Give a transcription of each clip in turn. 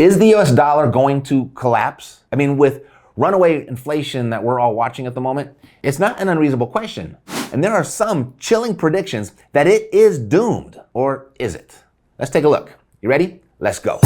Is the US dollar going to collapse? I mean, with runaway inflation that we're all watching at the moment, it's not an unreasonable question. And there are some chilling predictions that it is doomed. Or is it? Let's take a look. You ready? Let's go.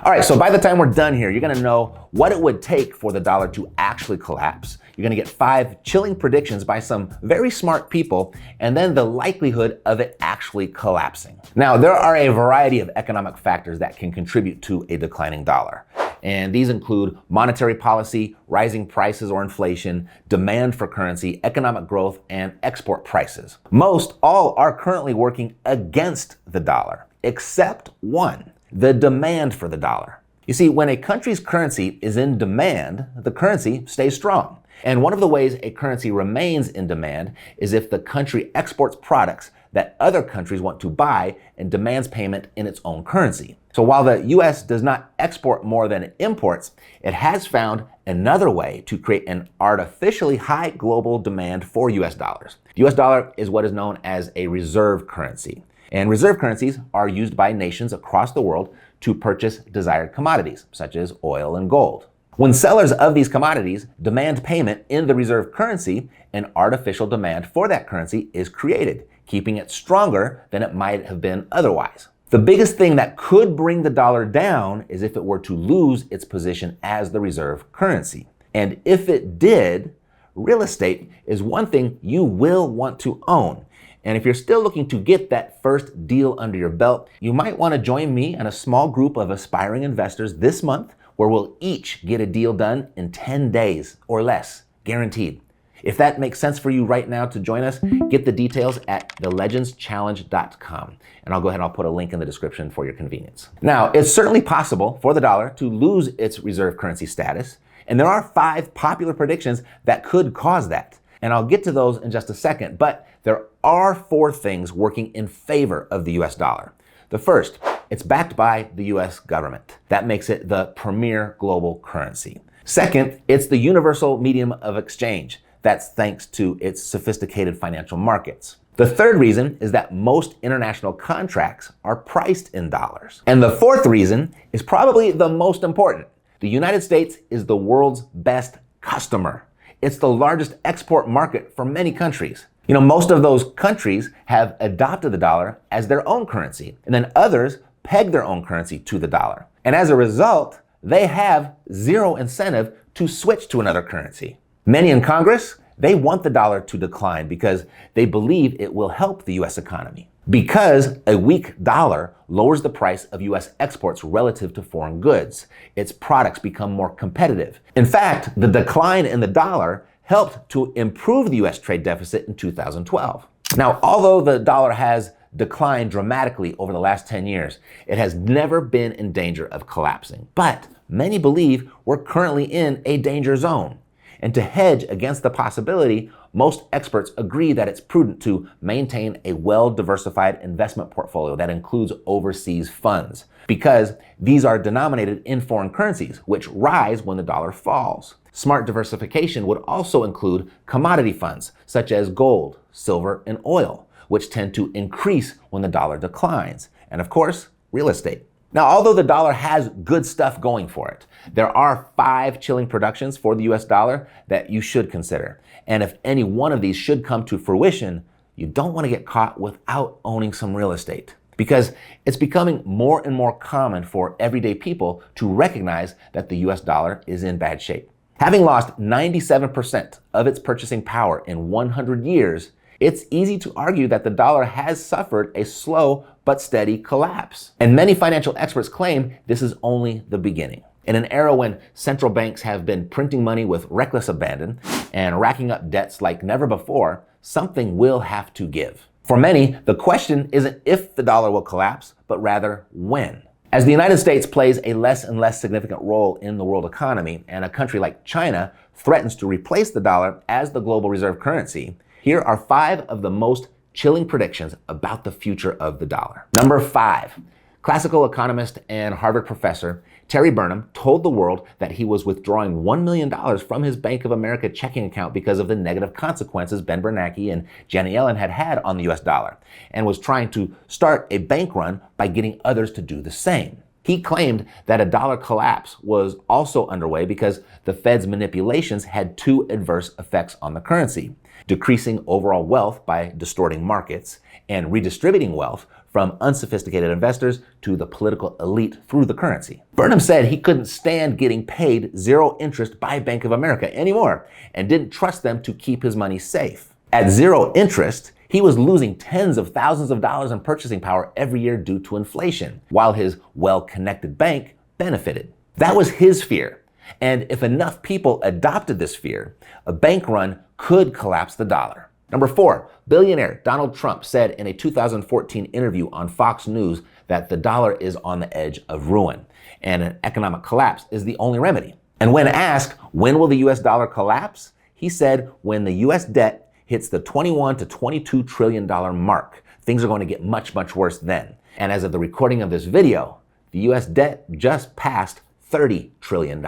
All right, so by the time we're done here, you're gonna know what it would take for the dollar to actually collapse. You're gonna get 5 chilling predictions by some very smart people, and then the likelihood of it actually collapsing. Now, there are a variety of economic factors that can contribute to a declining dollar. And these include monetary policy, rising prices or inflation, demand for currency, economic growth, and export prices. Most all are currently working against the dollar, except one: the demand for the dollar. You see, when a country's currency is in demand, the currency stays strong. And one of the ways a currency remains in demand is if the country exports products that other countries want to buy and demands payment in its own currency. So while the US does not export more than it imports, it has found another way to create an artificially high global demand for US dollars. The US dollar is what is known as a reserve currency. And reserve currencies are used by nations across the world to purchase desired commodities, such as oil and gold. When sellers of these commodities demand payment in the reserve currency, an artificial demand for that currency is created, keeping it stronger than it might have been otherwise. The biggest thing that could bring the dollar down is if it were to lose its position as the reserve currency. And if it did, real estate is one thing you will want to own. And if you're still looking to get that first deal under your belt, you might want to join me and a small group of aspiring investors this month, where we'll each get a deal done in 10 days or less, guaranteed. If that makes sense for you right now to join us, get the details at thelegendschallenge.com. And I'll go ahead and I'll put a link in the description for your convenience. Now, it's certainly possible for the dollar to lose its reserve currency status, and there are 5 popular predictions that could cause that. And I'll get to those in just a second, but there are 4 things working in favor of the US dollar. The first, it's backed by the US government. That makes it the premier global currency. Second, it's the universal medium of exchange. That's thanks to its sophisticated financial markets. The third reason is that most international contracts are priced in dollars. And the fourth reason is probably the most important. The United States is the world's best customer. It's the largest export market for many countries. You know, most of those countries have adopted the dollar as their own currency, and then others peg their own currency to the dollar. And as a result, they have zero incentive to switch to another currency. Many in Congress, they want the dollar to decline because they believe it will help the US economy. Because a weak dollar lowers the price of US exports relative to foreign goods. Its products become more competitive. In fact, the decline in the dollar helped to improve the US trade deficit in 2012. Now, although the dollar has declined dramatically over the last 10 years, it has never been in danger of collapsing. But many believe we're currently in a danger zone. And to hedge against the possibility, most experts agree that it's prudent to maintain a well-diversified investment portfolio that includes overseas funds, because these are denominated in foreign currencies, which rise when the dollar falls. Smart diversification would also include commodity funds, such as gold, silver, and oil, which tend to increase when the dollar declines. And of course, real estate. Now, although the dollar has good stuff going for it, there are 5 chilling predictions for the US dollar that you should consider. And if any one of these should come to fruition, you don't want to get caught without owning some real estate, because it's becoming more and more common for everyday people to recognize that the US dollar is in bad shape. Having lost 97% of its purchasing power in 100 years, it's easy to argue that the dollar has suffered a slow but steady collapse. And many financial experts claim this is only the beginning. In an era when central banks have been printing money with reckless abandon and racking up debts like never before, something will have to give. For many, the question isn't if the dollar will collapse, but rather when. As the United States plays a less and less significant role in the world economy, and a country like China threatens to replace the dollar as the global reserve currency, here are 5 of the most chilling predictions about the future of the dollar. Number 5, classical economist and Harvard professor Terry Burnham told the world that he was withdrawing $1 million from his Bank of America checking account because of the negative consequences Ben Bernanke and Janet Yellen had had on the US dollar, and was trying to start a bank run by getting others to do the same. He claimed that a dollar collapse was also underway because the Fed's manipulations had two adverse effects on the currency: decreasing overall wealth by distorting markets and redistributing wealth from unsophisticated investors to the political elite through the currency. Burnham said he couldn't stand getting paid zero interest by Bank of America anymore and didn't trust them to keep his money safe. At zero interest, he was losing tens of thousands of dollars in purchasing power every year due to inflation, while his well-connected bank benefited. That was his fear. And if enough people adopted this fear, a bank run could collapse the dollar. Number 4, billionaire Donald Trump said in a 2014 interview on Fox News that the dollar is on the edge of ruin and an economic collapse is the only remedy. And when asked, when will the US dollar collapse? He said, when the US debt hits the $21 to $22 trillion mark, things are going to get much, much worse then. And as of the recording of this video, the US debt just passed $30 trillion.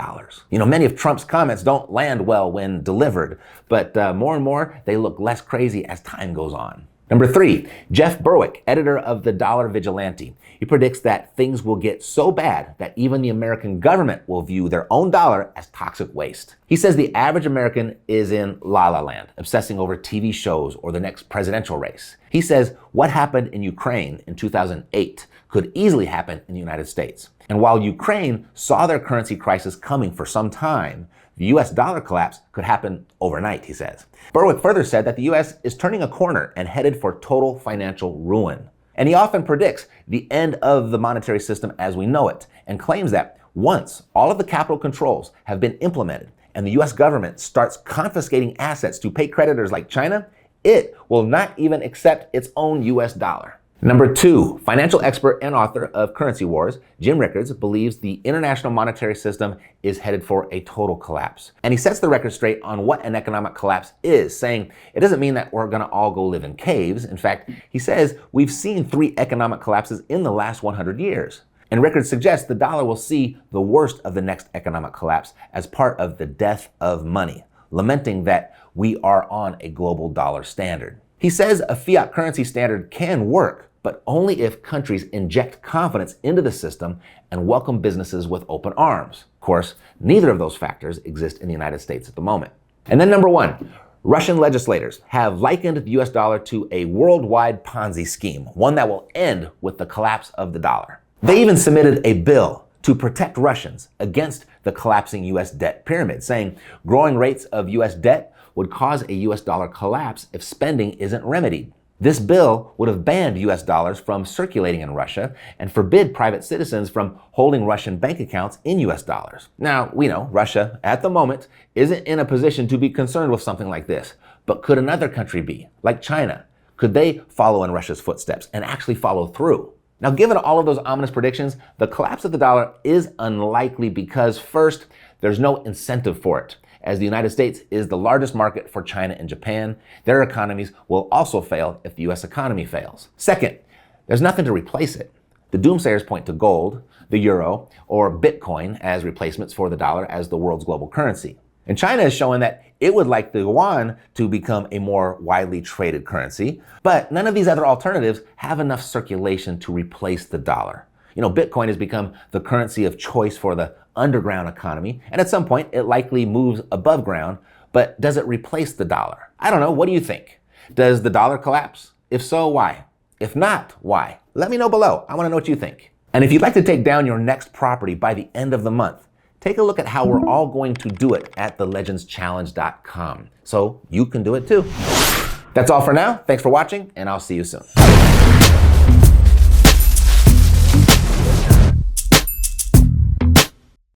Many of Trump's comments don't land well when delivered, but more and more, they look less crazy as time goes on. Number 3, Jeff Berwick, editor of The Dollar Vigilante. He predicts that things will get so bad that even the American government will view their own dollar as toxic waste. He says the average American is in la la land, obsessing over TV shows or the next presidential race. He says what happened in Ukraine in 2008 could easily happen in the United States. And while Ukraine saw their currency crisis coming for some time, the US dollar collapse could happen overnight, he says. Berwick further said that the US is turning a corner and headed for total financial ruin. And he often predicts the end of the monetary system as we know it, and claims that once all of the capital controls have been implemented and the US government starts confiscating assets to pay creditors like China, it will not even accept its own US dollar. Number 2, financial expert and author of Currency Wars, Jim Rickards, believes the international monetary system is headed for a total collapse. And he sets the record straight on what an economic collapse is, saying it doesn't mean that we're going to all go live in caves. In fact, he says we've seen 3 economic collapses in the last 100 years. And Rickards suggests the dollar will see the worst of the next economic collapse as part of the death of money, lamenting that we are on a global dollar standard. He says a fiat currency standard can work, but only if countries inject confidence into the system and welcome businesses with open arms. Of course, neither of those factors exist in the United States at the moment. And then number 1, Russian legislators have likened the US dollar to a worldwide Ponzi scheme, one that will end with the collapse of the dollar. They even submitted a bill to protect Russians against the collapsing US debt pyramid, saying growing rates of US debt would cause a US dollar collapse if spending isn't remedied. This bill would have banned US dollars from circulating in Russia and forbid private citizens from holding Russian bank accounts in US dollars. Now, we know Russia, at the moment, isn't in a position to be concerned with something like this. But could another country be, like China? Could they follow in Russia's footsteps and actually follow through? Now, given all of those ominous predictions, the collapse of the dollar is unlikely because, first, there's no incentive for it. As the United States is the largest market for China and Japan, their economies will also fail if the US economy fails. Second, there's nothing to replace it. The doomsayers point to gold, the euro, or Bitcoin as replacements for the dollar as the world's global currency. And China is showing that it would like the yuan to become a more widely traded currency, but none of these other alternatives have enough circulation to replace the dollar. Bitcoin has become the currency of choice for the underground economy, and at some point it likely moves above ground, but does it replace the dollar? I don't know, what do you think? Does the dollar collapse? If so, why? If not, why? Let me know below. I want to know what you think. And if you'd like to take down your next property by the end of the month, take a look at how we're all going to do it at thelegendschallenge.com, so you can do it too. That's all for now. Thanks for watching, and I'll see you soon.